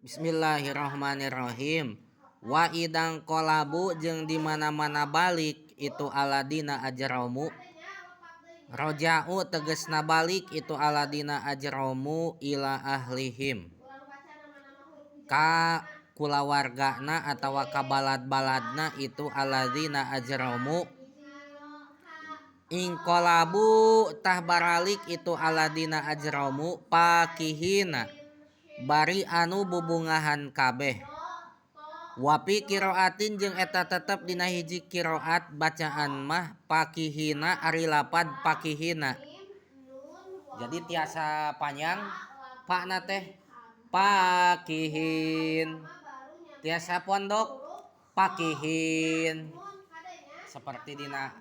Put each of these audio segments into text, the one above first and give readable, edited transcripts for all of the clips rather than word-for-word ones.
Bismillahirrahmanirrahim. Wa idang kolabu jeung di mana-mana balik itu aladina ajromu. Roja'u tegesna balik itu aladina ajromu ila ahlihim. Ka kulawargana atawa ka balad-baladna itu aladina ajromu. Ing kolabu tah baralik itu aladina ajromu pakihina bari anu bubungahan kabeh. Wapi kiroatin jeung eta tetep dina hiji kiroat bacaan mah pakihina ari lapad pakihina. Jadi tiasa panjang pakna teh pakihin, tiasa pondok pakihin. Seperti dina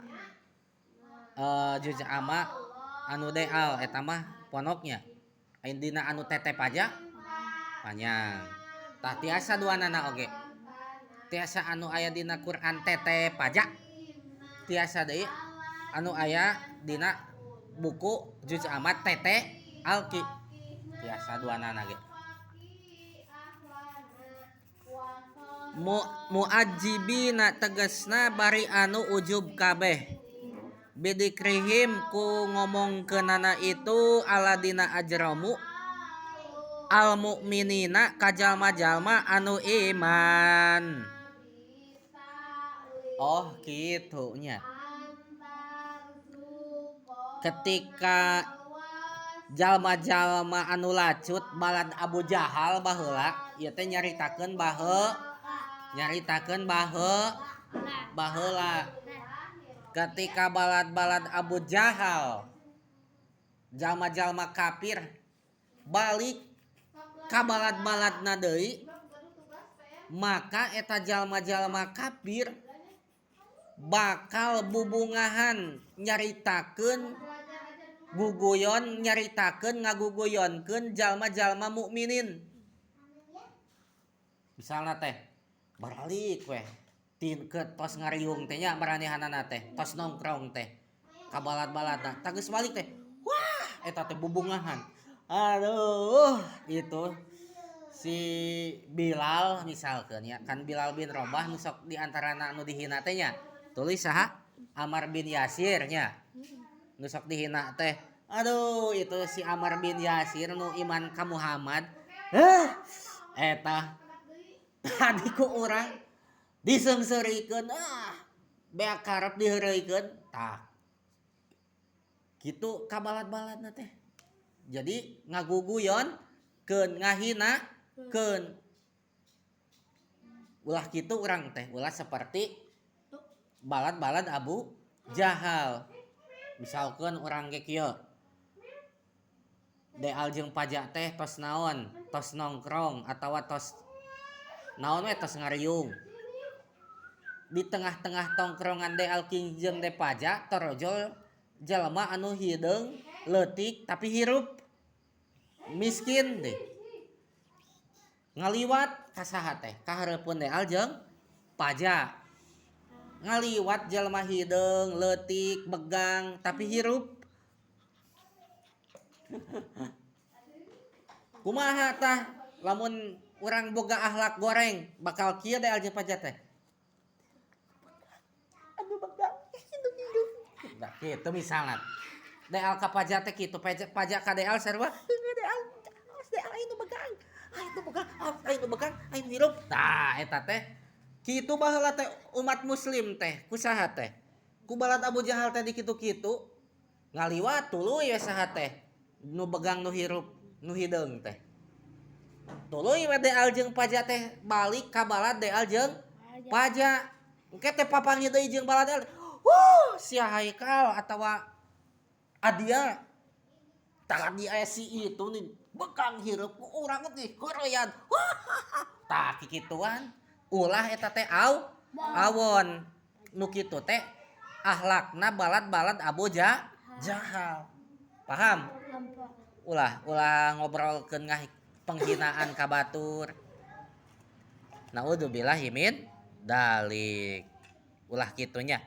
juz amma anu deal eta mah pondoknya. Ain dina anu tetep aja panjang. Tah tiasa duanana oge. Tiasa anu aya dina Quran tetep aja. Tiasa deui anu aya dina buku juz amma tete alki. Tiasa duanana ge. Muajibina tegasna bari anu ujub kabeh. Bidikrihim ku ngomongkeunana itu aladina ajromu al mukminina kajalma-jalma anu iman. Oh kitu nya. Ketika jalma-jalma anu lacut balad Abu Jahal baheula ieu teh nyaritakeun baheula ketika balad-balad Abu Jahal jalma-jalma kafir balik ka balad-baladna deui, maka eta jalma-jalma kafir bakal bubungahan nyaritakeun guguyon nyaritakeun ngaguguyonkeun jalma-jalma mukminin. Misalna teh baralik weh ke tos ngariung teh nya maranehanana teh tos nongkrong teh ka balad-baladna tah geus balik teh wah eta teh bubungahan. Aduh itu si Bilal misalkeun ya kan Bilal bin Rabah nu sok di antarana anu dihina teh nya tulis saha Ammar bin Yasir nya nu sok dihina teh. Aduh itu si Ammar bin Yasir nu iman ka Muhammad eta tadi ku urang diseungseurikeun beak karep diheureuikeun tah kitu ka balad-baladna teh. Jadi ngaguguyon keun ngahina keun ulah kitu urang teh ulah seperti balad-balad Abu Jahal. Misalkeun urang ge kieu deal jeung pajak teh tos naon tos nongkrong atawa tos naon we tos ngariung di tengah-tengah tongkrongan deal king jeung de pajak torojol jalma anu hideung leutik tapi hirup miskin deh ngaliwat ka saha teh ka hareupeun deal jeung pajak ngaliwat jalma hideung leutik begang tapi hirup kumaha tah lamun urang boga akhlak goreng bakal kieu deal jeung pajak teh aduh begang hidup nah kitu misalna deal ka pajak teh kitu pajak ka deal sarua deal anu begang anu begang anu hirup tah eta teh kitu baheula teh umat muslim teh kusaha teh ku balad Abu Jahal teh di kitu-kitu ngaliwat tuluy we saha teh nu begang nu hirup nu hideung teh tuluy we deal jeung pajak teh balik ka balad deal jeung pajak engke teh papangih deui jeung balad deal sia Haikal atawa Adia tah di aya si itu nih begang hirup ku urang teh heureyan tah kikituan ulah eta teh awon nu kitu teh akhlakna balad-balad Abu Jahal. Paham? Ulah ngobrolkeun penghinaan ka batur. Naudzubillahi min dalik. Ulah kitunya.